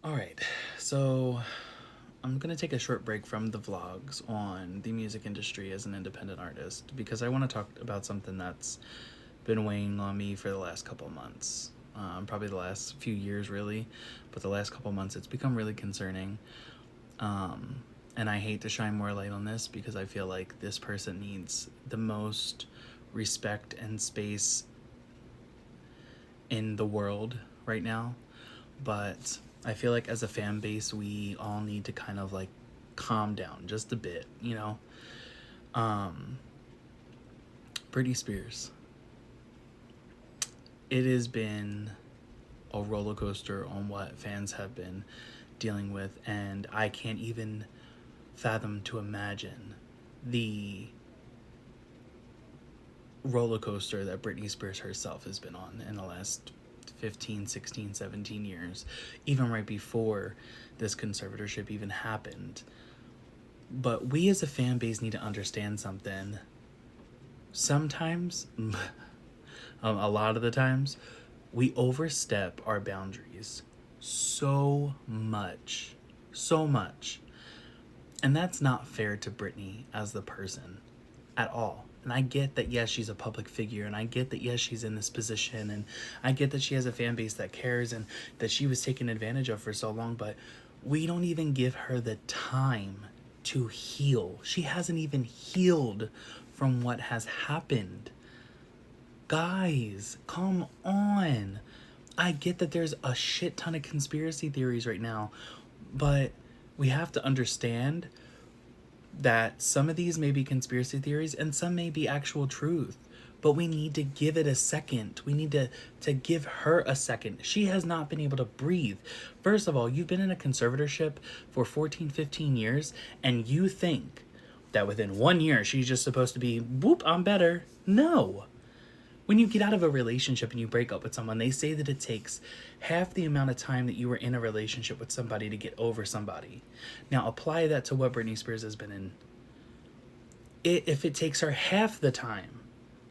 Alright, so I'm gonna take a short break from the vlogs on the music industry as an independent artist because I want to talk about something that's been weighing on me for the last couple of months. Probably the last few years, really, but the last couple of months it's become really concerning. And I hate to shine more light on this because I feel like this person needs the most respect and space in the world right now. But I feel like as a fan base, we all need to kind of like calm down just a bit, you know? Um, Britney Spears. It has been a roller coaster on what fans have been dealing with, and I can't even fathom to imagine the roller coaster that Britney Spears herself has been on in the last 15, 16, 17 years, even right before this conservatorship even happened. But we as a fan base need to understand something. Sometimes, a lot of the times, we overstep our boundaries so much. So much. And that's not fair to Britney as the person at all. And I get that, yes, she's a public figure, and I get that, yes, she's in this position, and I get that she has a fan base that cares and that she was taken advantage of for so long, but we don't even give her the time to heal. She hasn't even healed from what has happened. Guys, come on. I get that there's a shit ton of conspiracy theories right now, but we have to understand that some of these may be conspiracy theories and some may be actual truth. But we need to give it a second. We need to give her a second. She has not been able to breathe. First of all, you've been in a conservatorship for 14, 15 years, and you think that within 1 year she's just supposed to be, whoop, I'm better. No. When you get out of a relationship and you break up with someone, they say that it takes half the amount of time that you were in a relationship with somebody to get over somebody. Now, apply that to what Britney Spears has been in. If it takes her half the time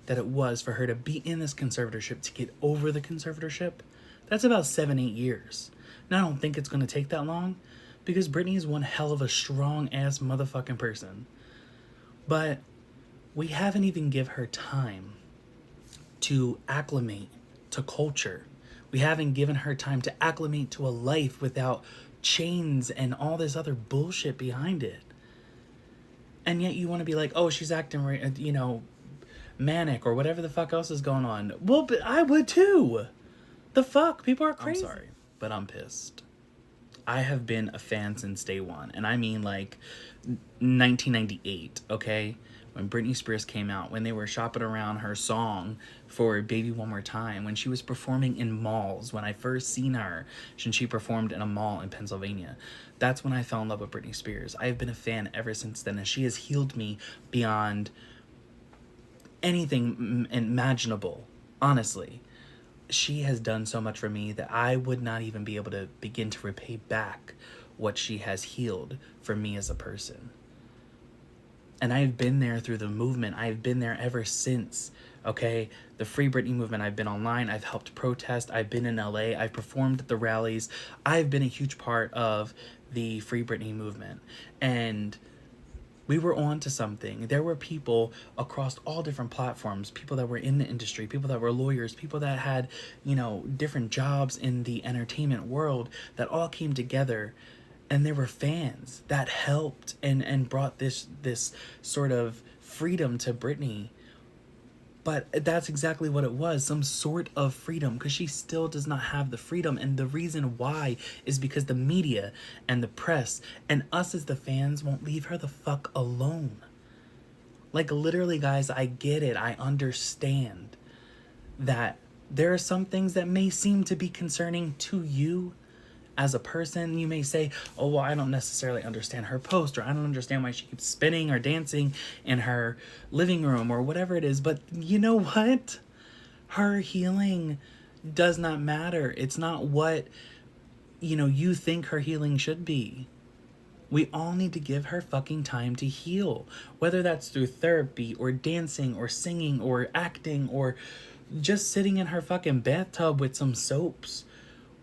that it was for her to be in this conservatorship to get over the conservatorship, that's about 7, 8 years. Now, I don't think it's going to take that long because Britney is one hell of a strong-ass motherfucking person. But we haven't even give her time to acclimate to culture. We haven't given her time to acclimate to a life without chains and all this other bullshit behind it. And yet you want to be like, oh, she's acting, manic or whatever the fuck else is going on. Well, but I would too. The fuck? People are crazy. I'm sorry, but I'm pissed. I have been a fan since day one. And I mean like 1998, okay? When Britney Spears came out, when they were shopping around her song for Baby One More Time, when she was performing in malls, when I first seen her, and she performed in a mall in Pennsylvania. That's when I fell in love with Britney Spears. I have been a fan ever since then, and she has healed me beyond anything imaginable, honestly. She has done so much for me that I would not even be able to begin to repay back what she has healed for me as a person. And I've been there through the movement. I've been there ever since, okay? The Free Britney movement. I've been online. I've helped protest. I've been in LA. I've performed at the rallies. I've been a huge part of the Free Britney movement. And we were on to something. There were people across all different platforms, people that were in the industry, people that were lawyers, people that had, different jobs in the entertainment world that all came together. And there were fans that helped and brought this sort of freedom to Britney. But that's exactly what it was, some sort of freedom, because she still does not have the freedom. And the reason why is because the media and the press and us as the fans won't leave her the fuck alone. Like, literally, guys, I get it. I understand that there are some things that may seem to be concerning to you as a person. You may say, oh, well, I don't necessarily understand her post, or I don't understand why she keeps spinning or dancing in her living room or whatever it is. But you know what? Her healing does not matter. It's not what, you think her healing should be. We all need to give her fucking time to heal, whether that's through therapy or dancing or singing or acting or just sitting in her fucking bathtub with some soaps.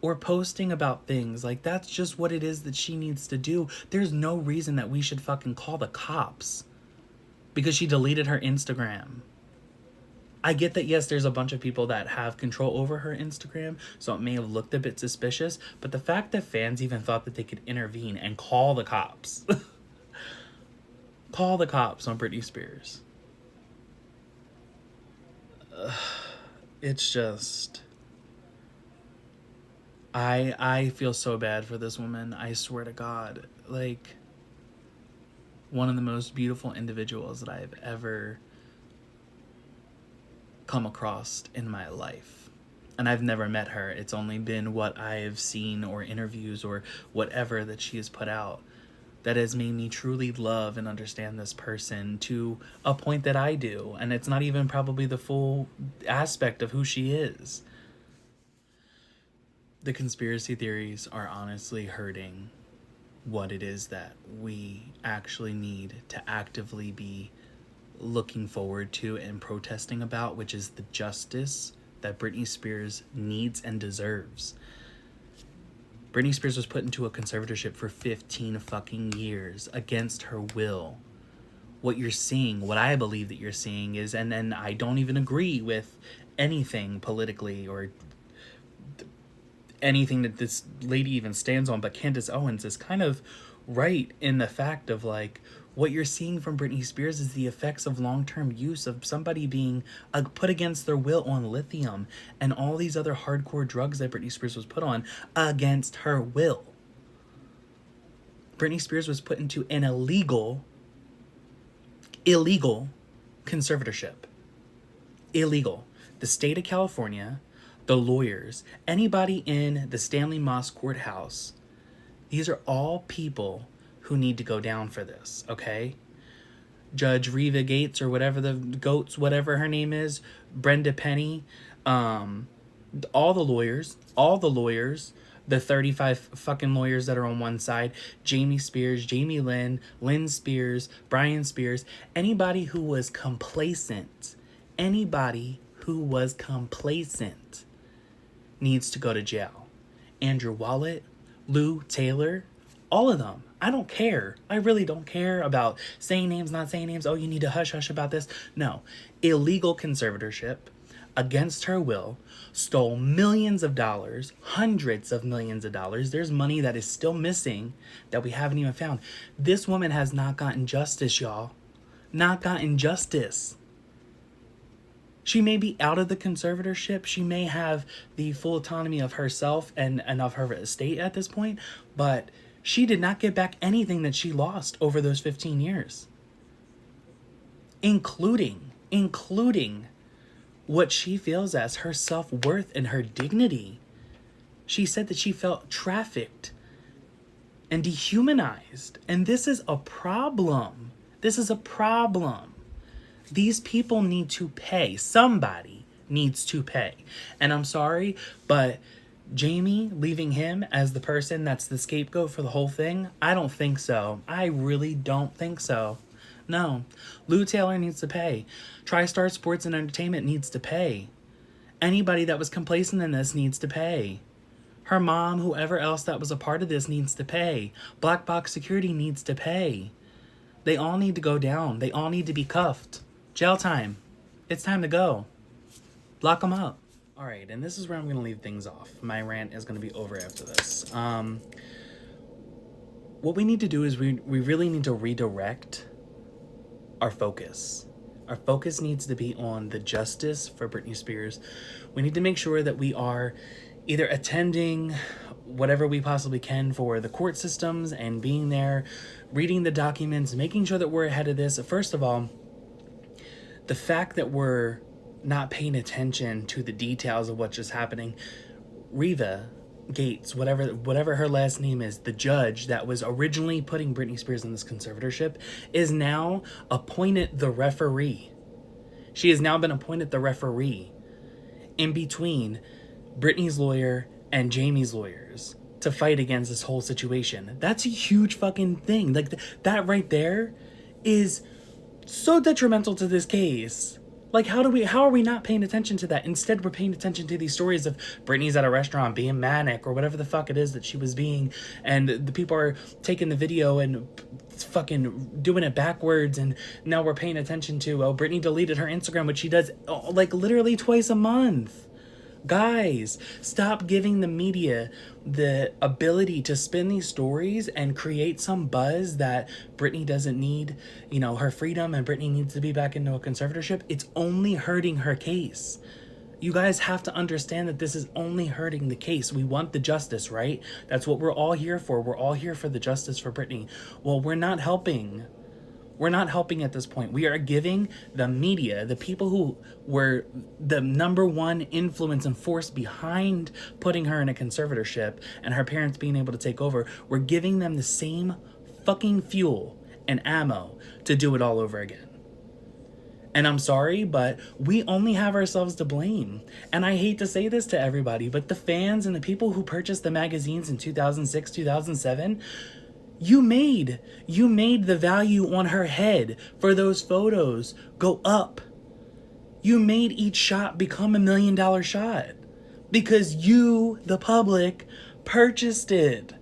or posting about things. Like, that's just what it is that she needs to do. There's no reason that we should fucking call the cops because she deleted her Instagram. I get that, yes, there's a bunch of people that have control over her Instagram, so it may have looked a bit suspicious, but the fact that fans even thought that they could intervene and call the cops. Call the cops on Britney Spears. It's just... I feel so bad for this woman. I swear to God. Like, one of the most beautiful individuals that I've ever come across in my life. And I've never met her. It's only been what I've seen or interviews or whatever that she has put out that has made me truly love and understand this person to a point that I do. And it's not even probably the full aspect of who she is. The conspiracy theories are honestly hurting what it is that we actually need to actively be looking forward to and protesting about, which is the justice that Britney Spears needs and deserves. Britney Spears was put into a conservatorship for 15 fucking years against her will. What you're seeing, what I believe that you're seeing is, and I don't even agree with anything politically or anything that this lady even stands on, but Candace Owens is kind of right in the fact of, like, what you're seeing from Britney Spears is the effects of long-term use of somebody being put against their will on lithium and all these other hardcore drugs that Britney Spears was put on against her will. Britney Spears was put into an illegal conservatorship. Illegal. The state of California, the lawyers, anybody in the Stanley Moss courthouse, these are all people who need to go down for this, okay? Judge Reva Gates or whatever whatever her name is, Brenda Penny, all the lawyers, the 35 fucking lawyers that are on one side, Jamie Spears, Jamie Lynn, Lynn Spears, Brian Spears, anybody who was complacent needs to go to jail. Andrew Wallet, Lou Taylor, all of them. I don't care. I really don't care about saying names, not saying names. Oh, you need to hush about this. No. Illegal conservatorship against her will, stole millions of dollars, hundreds of millions of dollars. There's money that is still missing that we haven't even found. This woman has not gotten justice, y'all. Not gotten justice. She may be out of the conservatorship. She may have the full autonomy of herself and of her estate at this point, but she did not get back anything that she lost over those 15 years. Including what she feels as her self-worth and her dignity. She said that she felt trafficked and dehumanized. And this is a problem. These people need to pay. Somebody needs to pay. And I'm sorry, but Jamie leaving him as the person that's the scapegoat for the whole thing, I don't think so. I really don't think so. No. Lou Taylor needs to pay. TriStar Sports and Entertainment needs to pay. Anybody that was complacent in this needs to pay. Her mom, whoever else that was a part of this needs to pay. Black Box Security needs to pay. They all need to go down. They all need to be cuffed. Jail time. It's time to go. Lock them up. All right, and this is where I'm going to leave things off. My rant is going to be over after this. What we need to do is we really need to redirect our focus. Our focus needs to be on the justice for Britney Spears. We need to make sure that we are either attending whatever we possibly can for the court systems and being there, reading the documents, making sure that we're ahead of this. First of all, the fact that we're not paying attention to the details of what's just happening. Reva Gates, whatever her last name is, the judge that was originally putting Britney Spears in this conservatorship, is now appointed the referee. She has now been appointed the referee in between Britney's lawyer and Jamie's lawyers to fight against this whole situation. That's a huge fucking thing. Like, that right there is so detrimental to this case. Like, how are we not paying attention to that? Instead, we're paying attention to these stories of Britney's at a restaurant being manic or whatever the fuck it is that she was being. And the people are taking the video and fucking doing it backwards. And now we're paying attention to, oh, Britney deleted her Instagram, which she does like literally twice a month. Guys, stop giving the media the ability to spin these stories and create some buzz that Britney doesn't need, her freedom, and Britney needs to be back into a conservatorship. It's only hurting her case. You guys have to understand that this is only hurting the case. We want the justice, right? That's what we're all here for. We're all here for the justice for Britney. Well, we're not helping. We're not helping at this point. We are giving the media, the people who were the number one influence and force behind putting her in a conservatorship and her parents being able to take over, we're giving them the same fucking fuel and ammo to do it all over again. And I'm sorry, but we only have ourselves to blame. And I hate to say this to everybody, but the fans and the people who purchased the magazines in 2006, 2007, you made the value on her head for those photos go up. You made each shot become $1 million shot because you, the public, purchased it.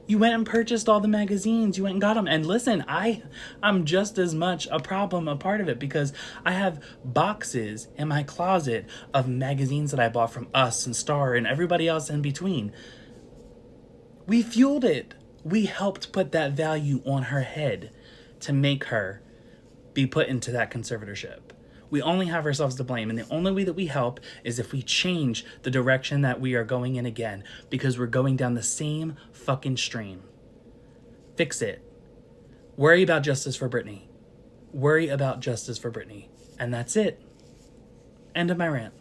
You went and purchased all the magazines. You went and got them. And listen, I'm just as much a part of it, because I have boxes in my closet of magazines that I bought from Us and Star and everybody else in between. We fueled it. We helped put that value on her head to make her be put into that conservatorship. We only have ourselves to blame, and the only way that we help is if we change the direction that we are going in again, because we're going down the same fucking stream. Fix it. Worry about justice for Britney. Worry about justice for Britney. And that's it. End of my rant.